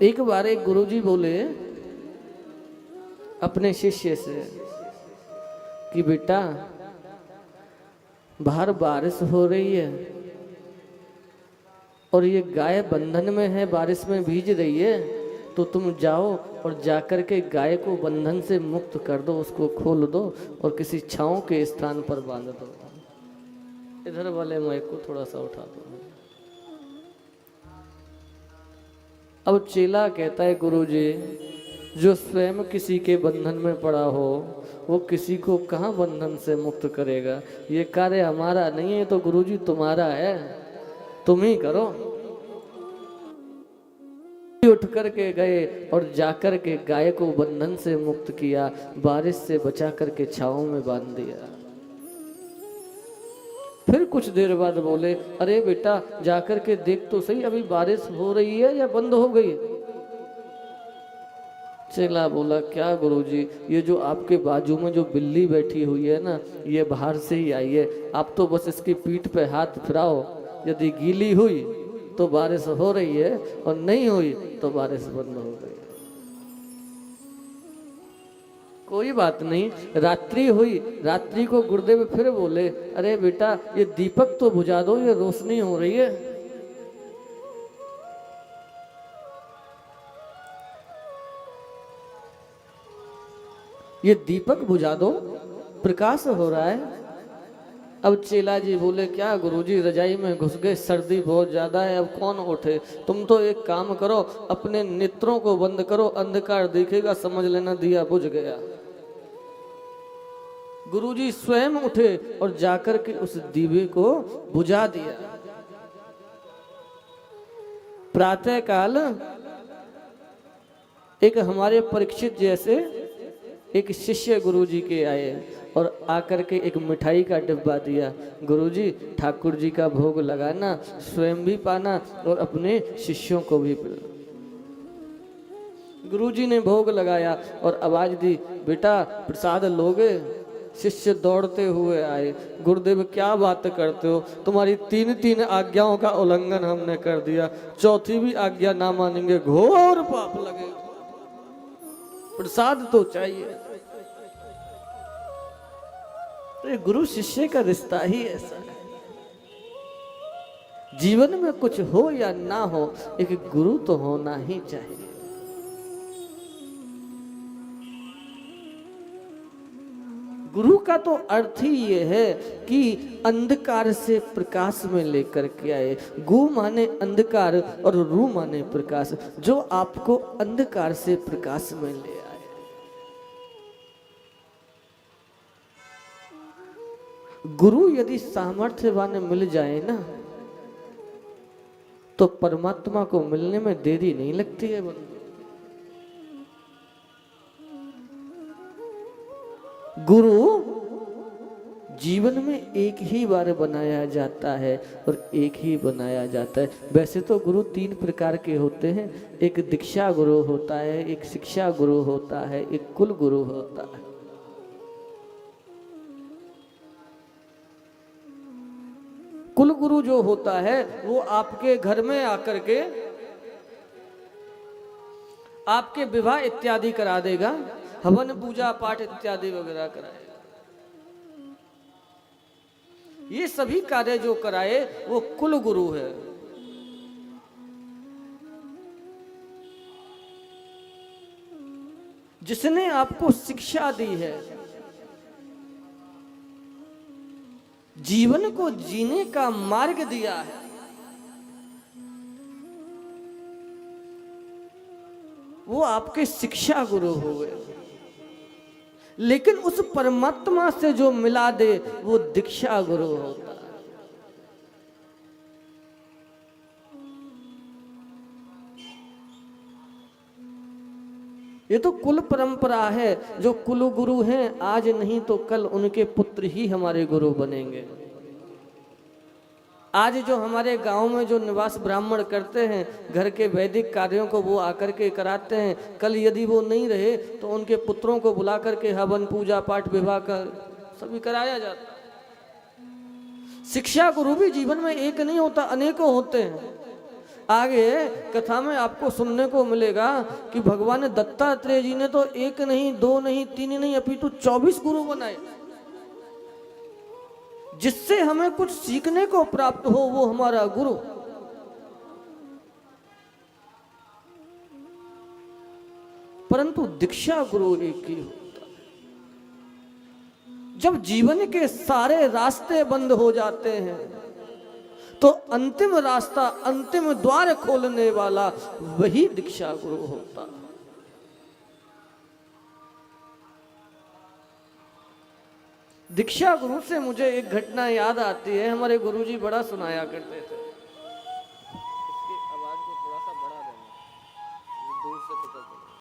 एक बार एक गुरुजी बोले अपने शिष्य से कि बेटा बाहर बारिश हो रही है और ये गाय बंधन में है, बारिश में भीज रही है, तो तुम जाओ और जाकर के गाय को बंधन से मुक्त कर दो, उसको खोल दो और किसी छांव के स्थान पर बांध दो। इधर वाले माइक को थोड़ा सा उठा दो। अब चेला कहता है गुरुजी, जो स्वयं किसी के बंधन में पड़ा हो वो किसी को कहाँ बंधन से मुक्त करेगा। ये कार्य हमारा नहीं है, तो गुरुजी तुम्हारा है, तुम ही करो। उठ कर के गए और जाकर के गाय को बंधन से मुक्त किया, बारिश से बचा करके छांव में बांध दिया। फिर कुछ देर बाद बोले, अरे बेटा जाकर के देख तो सही, अभी बारिश हो रही है या बंद हो गई। चेला बोला, क्या गुरुजी, ये जो आपके बाजू में जो बिल्ली बैठी हुई है ना, ये बाहर से ही आई है, आप तो बस इसकी पीठ पे हाथ फिराओ, यदि गीली हुई तो बारिश हो रही है और नहीं हुई तो बारिश बंद हो गई। कोई बात नहीं, रात्रि हुई, रात्रि को गुरुदेव फिर बोले, अरे बेटा ये दीपक तो बुझा दो, ये रोशनी हो रही है। ये दीपक बुझा दो, प्रकाश हो रहा है। अब चेला जी बोले, क्या गुरुजी रजाई में घुस गए, सर्दी बहुत ज्यादा है, अब कौन उठे। तुम तो एक काम करो, अपने नेत्रों को बंद करो, अंधकार दिखेगा, समझ लेना दिया बुझ गया। गुरुजी स्वयं उठे और जाकर के उस दीवे को बुझा दिया। प्रातः काल एक हमारे परीक्षित जैसे एक शिष्य गुरुजी के आए और आकर के एक मिठाई का डिब्बा दिया, गुरुजी ठाकुर जी का भोग लगाना, स्वयं भी पाना और अपने शिष्यों को भी पिलाना। गुरुजी ने भोग लगाया और आवाज दी, बेटा प्रसाद लोगे। शिष्य दौड़ते हुए आए, गुरुदेव क्या बात करते हो, तुम्हारी तीन तीन आज्ञाओं का उल्लंघन हमने कर दिया, चौथी भी आज्ञा ना मानेंगे, घोर पाप लगेगा, प्रसाद तो चाहिए। तो ये गुरु शिष्य का रिश्ता ही ऐसा है। जीवन में कुछ हो या ना हो, एक गुरु तो होना ही चाहिए। गुरु का तो अर्थ ही ये है कि अंधकार से प्रकाश में लेकर के आए। गु माने अंधकार और रू माने प्रकाश, जो आपको अंधकार से प्रकाश में ले आए। गुरु यदि सामर्थ्यवान मिल जाए ना, तो परमात्मा को मिलने में देरी नहीं लगती है बंधु। गुरु जीवन में एक ही बार बनाया जाता है और एक ही बनाया जाता है। वैसे तो गुरु तीन प्रकार के होते हैं, एक दीक्षा गुरु होता है, एक शिक्षा गुरु होता है, एक कुल गुरु होता है। कुल गुरु जो होता है वो आपके घर में आकर के आपके विवाह इत्यादि करा देगा, हवन पूजा पाठ इत्यादि वगैरह कराएगा। ये सभी कार्य जो कराए वो कुल गुरु है। जिसने आपको शिक्षा दी है, जीवन को जीने का मार्ग दिया है, वो आपके शिक्षा गुरु हो गए। लेकिन उस परमात्मा से जो मिला दे वो दीक्षा गुरु होता है। ये तो कुल परंपरा है, जो कुल गुरु हैं आज नहीं तो कल उनके पुत्र ही हमारे गुरु बनेंगे। आज जो हमारे गांव में जो निवास ब्राह्मण करते हैं, घर के वैदिक कार्यों को वो आकर के कराते हैं, कल यदि वो नहीं रहे तो उनके पुत्रों को बुला करके हवन पूजा पाठ विवाह का सभी कराया जाता है। शिक्षा गुरु भी जीवन में एक नहीं होता, अनेकों होते हैं। आगे कथा में आपको सुनने को मिलेगा कि भगवान दत्तात्रेय जी ने तो एक नहीं, दो नहीं, तीन नहीं, अपितु 24 गुरु बनाए। जिससे हमें कुछ सीखने को प्राप्त हो वो हमारा गुरु। परंतु दीक्षा गुरु एक ही होता है। जब जीवन के सारे रास्ते बंद हो जाते हैं तो अंतिम रास्ता, अंतिम द्वार खोलने वाला वही दीक्षा गुरु होता है। दीक्षा गुरु से मुझे एक घटना याद आती है। हमारे गुरुजी बड़ा सुनाया करते थे।